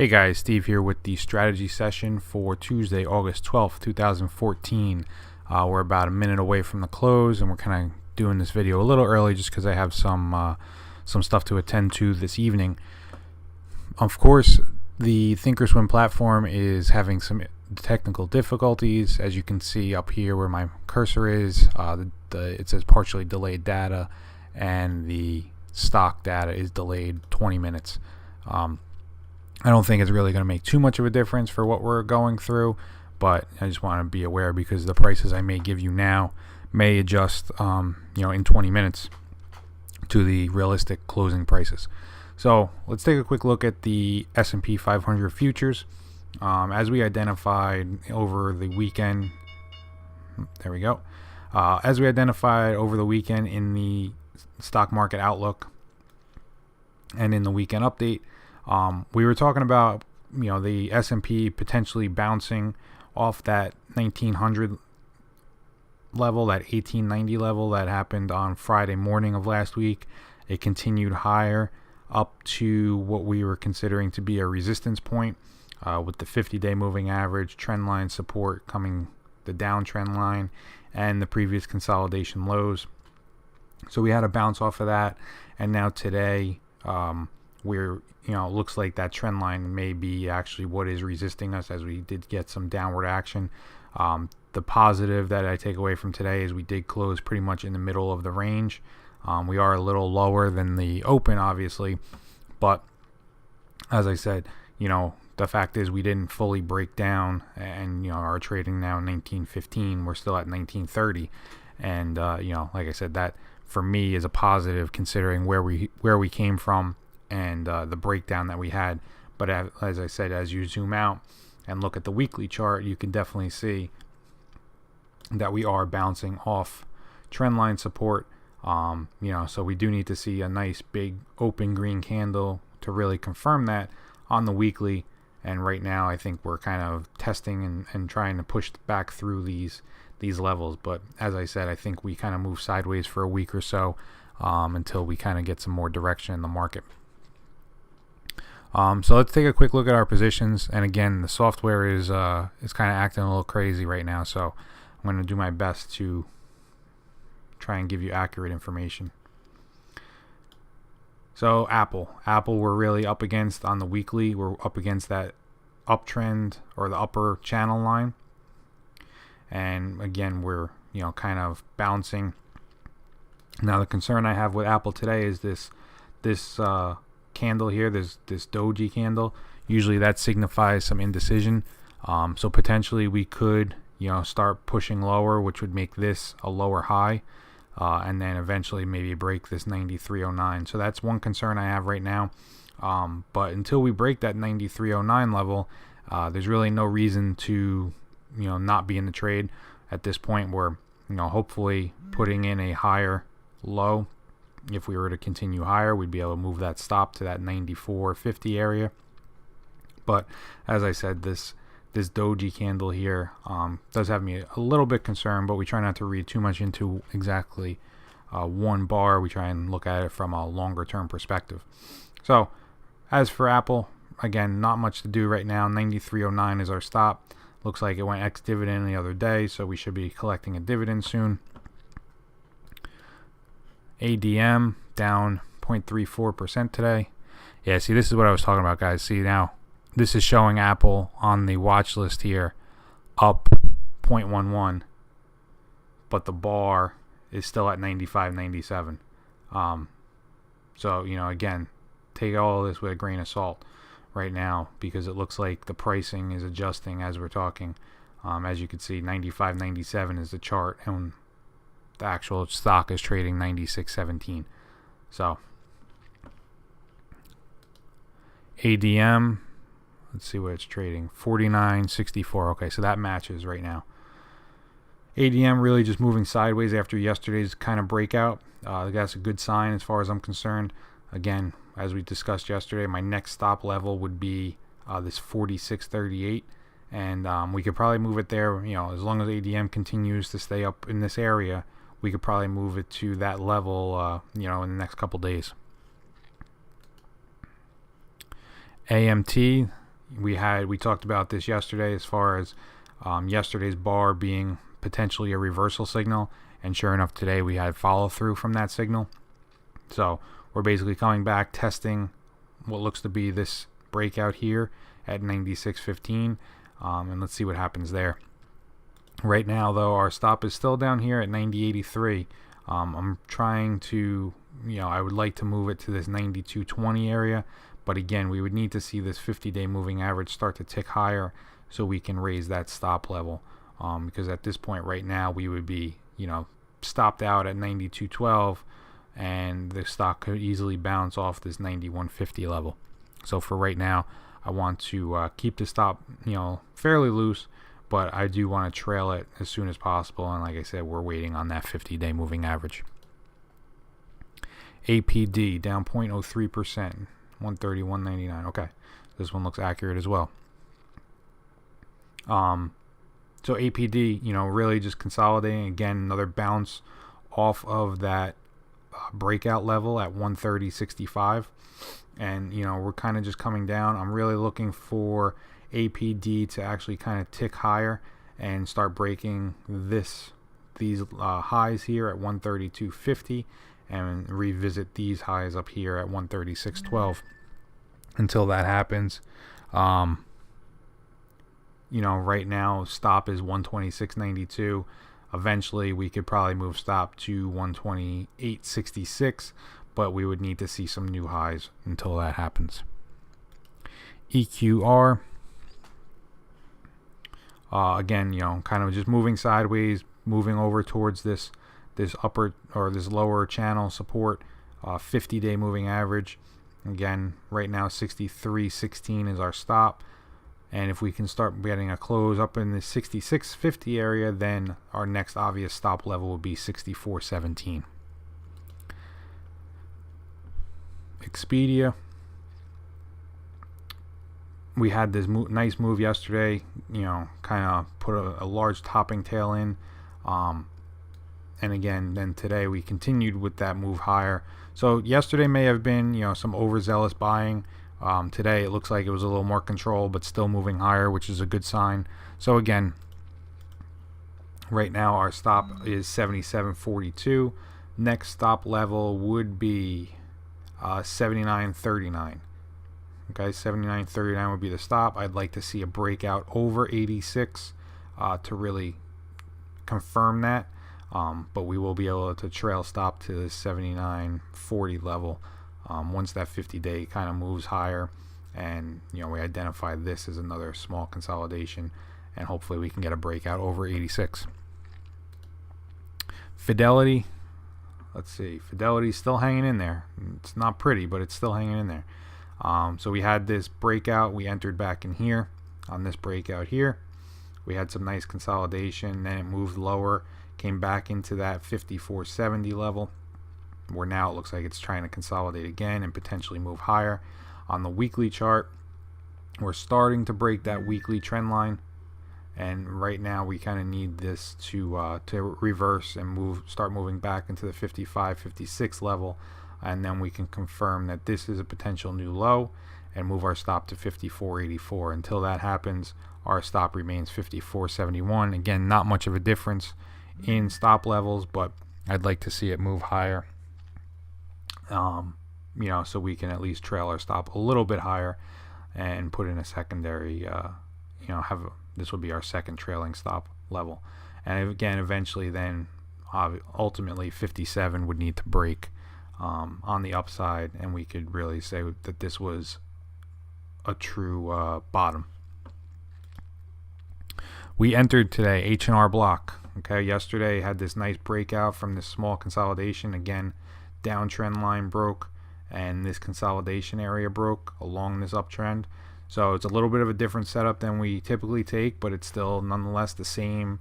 Hey guys, Steve here with the strategy session for Tuesday, August 12th, 2014. We're about a minute away from the close, and we're kind of doing this video a little early just because I have some stuff to attend to this evening. Of course, the Thinkorswim platform is having some technical difficulties. As you can see up here where my cursor is, it says partially delayed data, and the stock data is delayed 20 minutes. I don't think it's really going to make too much of a difference for what we're going through, but I just want to be aware because the prices I may give you now may adjust, in 20 minutes to the realistic closing prices. So let's take a quick look at the S&P 500 futures. As we identified over the weekend, there we go. As we identified over the weekend in the stock market outlook and in the weekend update, we were talking about the S&P potentially bouncing off that 1900 level, that 1890 level that happened on Friday morning of last week. It continued higher up to what we were considering to be a resistance point, with the 50-day moving average trend line support coming, the downtrend line, and the previous consolidation lows. So we had a bounce off of that, and now today we're it looks like that trend line may be actually what is resisting us, as we did get some downward action. The positive that I take away from today is we did close pretty much in the middle of the range. We are a little lower than the open, obviously, but as I said, the fact is we didn't fully break down, and are trading now 1915. We're still at 1930, and like I said, that for me is a positive considering where we came from and the breakdown that we had. But as I said, as you zoom out and look at the weekly chart, you can definitely see that we are bouncing off trendline support. So we do need to see a nice big open green candle to really confirm that on the weekly. And right now I think we're kind of testing and trying to push back through these levels. But as I said, I think we kind of move sideways for a week or so until we kind of get some more direction in the market. So let's take a quick look at our positions. And again, the software is kind of acting a little crazy right now, so I'm going to do my best to try and give you accurate information. So Apple we're really up against on the weekly. We're up against that uptrend or the upper channel line, and again we're kind of bouncing. Now the concern I have with Apple today is this candle here, this doji candle. Usually that signifies some indecision, so potentially we could start pushing lower, which would make this a lower high, and then eventually maybe break this 9309. So that's one concern I have right now, but until we break that 9309 level, there's really no reason to not be in the trade. At this point we're hopefully putting in a higher low. If we were to continue higher, we'd be able to move that stop to that 94.50 area. But as I said, this doji candle here does have me a little bit concerned, but we try not to read too much into exactly one bar. We try and look at it from a longer term perspective. So as for Apple, again, not much to do right now. 93.09 is our stop. Looks like it went ex-dividend the other day, so we should be collecting a dividend soon. ADM down 0.34% today. Yeah, see, this is what I was talking about, guys. See, now this is showing Apple on the watch list here up 0.11, but the bar is still at 95.97. So again, take all of this with a grain of salt right now, because it looks like the pricing is adjusting as we're talking. As you can see, 95.97 is the chart, and the actual stock is trading 96.17. So ADM, let's see what it's trading, 49.64. Okay, so that matches right now. ADM really just moving sideways after yesterday's kind of breakout. That's a good sign as far as I'm concerned. Again, as we discussed yesterday, my next stop level would be this 46.38, and we could probably move it there. As long as ADM continues to stay up in this area, we could probably move it to that level, in the next couple days. AMT, We talked about this yesterday as far as yesterday's bar being potentially a reversal signal, and sure enough today we had follow through from that signal. So we're basically coming back, testing what looks to be this breakout here at 96.15, and let's see what happens there. Right now though, our stop is still down here at 90.83. I'm trying to, I would like to move it to this 92.20 area, but again, we would need to see this 50-day moving average start to tick higher so we can raise that stop level, because at this point right now we would be, stopped out at 92.12, and the stock could easily bounce off this 91.50 level. So for right now, I want to keep the stop, fairly loose, but I do want to trail it as soon as possible. And like I said, we're waiting on that 50-day moving average. APD down 0.03%, 130.199. Okay, this one looks accurate as well. So APD, really just consolidating again, another bounce off of that breakout level at 130.65, and we're kind of just coming down. I'm really looking for APD to actually kind of tick higher and start breaking these highs here at 132.50 and revisit these highs up here at 136.12. Until that happens, right now stop is 126.92. Eventually we could probably move stop to 128.66, but we would need to see some new highs until that happens. EQR, again, kind of just moving sideways, moving over towards this upper or this lower channel support, 50-day moving average. Again, right now 63.16 is our stop, and if we can start getting a close up in the 66.50 area, then our next obvious stop level would be 64.17. EXpedia, we had this nice move yesterday, kind of put a large topping tail in, and again then today we continued with that move higher. So yesterday may have been some overzealous buying. Today it looks like it was a little more controlled, but still moving higher, which is a good sign. So again, right now our stop is 77.42. Next stop level would be 79.39. Okay, 79.39 would be the stop. I'd like to see a breakout over 86 to really confirm that. But we will be able to trail stop to the 79.40 level once that 50-day kind of moves higher, and we identify this as another small consolidation, and hopefully we can get a breakout over 86. Fidelity, let's see, Fidelity's still hanging in there. It's not pretty, but it's still hanging in there. So we had this breakout, we entered back in here on this breakout here. We had some nice consolidation, then it moved lower, came back into that 54.70 level, where now it looks like it's trying to consolidate again and potentially move higher. On the weekly chart, we're starting to break that weekly trend line, and right now we kind of need this to reverse and start moving back into the 55-56 level, and then we can confirm that this is a potential new low and move our stop to 54.84. Until that happens, our stop remains 54.71. Again, not much of a difference in stop levels, but I'd like to see it move higher, so we can at least trail our stop a little bit higher and put in a secondary, this would be our second trailing stop level. And again, eventually then ultimately 57 would need to break on the upside, and we could really say that this was a true bottom. We entered today H&R Block. Okay, yesterday had this nice breakout from this small consolidation. Again, downtrend line broke, and this consolidation area broke along this uptrend. So it's a little bit of a different setup than we typically take, but it's still nonetheless the same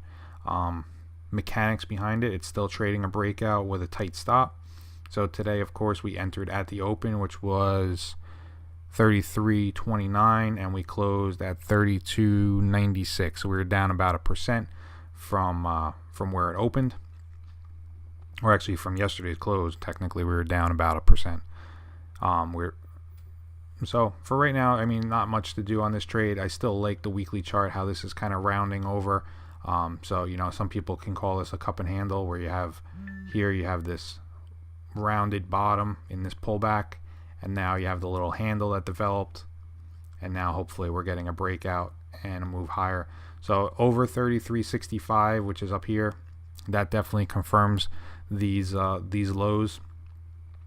mechanics behind it. It's still trading a breakout with a tight stop. So today, of course, we entered at the open, which was 33.29, and we closed at 32.96. So we were down about 1% from where it opened, or actually from yesterday's close. Technically, we were down about 1%. So for right now, I mean, not much to do on this trade. I still like the weekly chart, how this is kind of rounding over. So, you know, some people can call this a cup and handle, where you have here, you have this rounded bottom in this pullback, and now you have the little handle that developed, and now hopefully we're getting a breakout and a move higher. So over 33.65, which is up here, that definitely confirms these lows.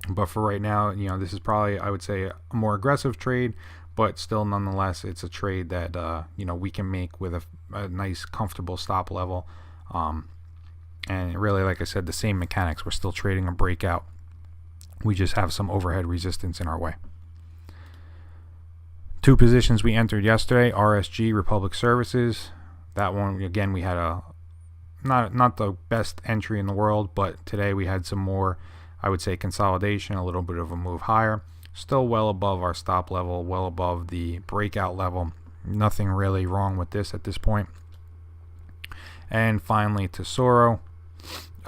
But for right now, you know, this is probably, I would say, a more aggressive trade, but still nonetheless it's a trade that you know, we can make with a nice comfortable stop level. And really, like I said, the same mechanics. We're still trading a breakout. We just have some overhead resistance in our way. Two positions we entered yesterday: RSG, Republic Services. That one, again, we had a not the best entry in the world, but today we had some more, I would say, consolidation, a little bit of a move higher. Still well above our stop level, well above the breakout level. Nothing really wrong with this at this point. And finally, Tesoro.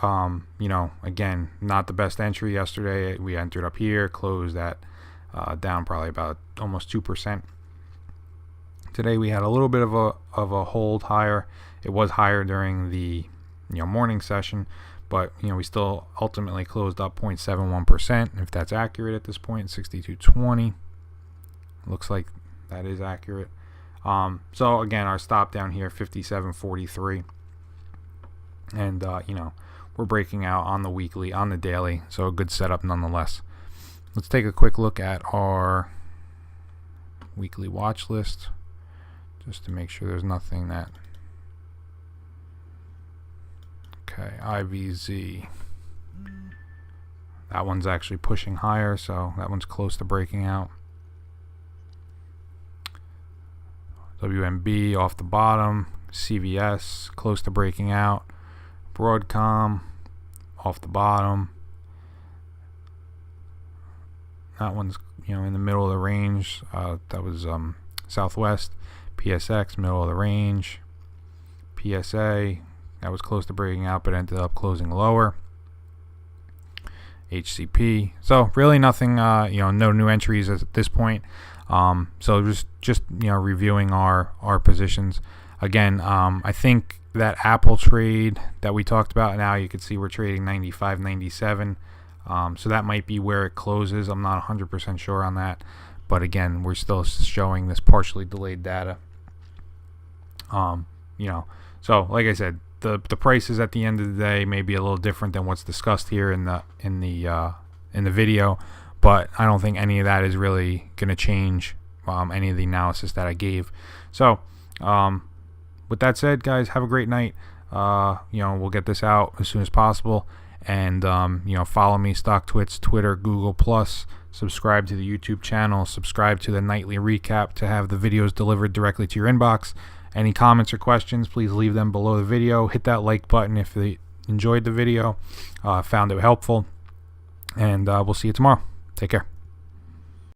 You know, again, not the best entry yesterday. We entered up here, closed at down probably about almost 2%. Today we had a little bit of a hold higher. It was higher during the morning session, but we still ultimately closed up 0.71%, if that's accurate at this point. 62.20 looks like that is accurate. So again, our stop down here 57.43, and we're breaking out on the weekly, on the daily, so a good setup nonetheless. Let's take a quick look at our weekly watch list just to make sure there's nothing that. Okay, IVZ. That one's actually pushing higher, so that one's close to breaking out. WMB off the bottom. CVS close to breaking out. Broadcom off the bottom. That one's in the middle of the range. That was Southwest. PSX middle of the range. PSA, that was close to breaking out but ended up closing lower. HCP, so really nothing, no new entries at this point. So just reviewing our positions again. I think that Apple trade that we talked about, now you can see we're trading 95.97. So that might be where it closes. I'm not 100% sure on that, but again, we're still showing this partially delayed data. So like I said, the prices at the end of the day may be a little different than what's discussed here in the video, but I don't think any of that is really going to change any of the analysis that I gave. So with that said, guys, have a great night. We'll get this out as soon as possible, and follow me, StockTwits, Twitter, Google+. Subscribe to the YouTube channel. Subscribe to the nightly recap to have the videos delivered directly to your inbox. Any comments or questions, please leave them below the video. Hit that like button if you enjoyed the video, found it helpful, and we'll see you tomorrow. Take care.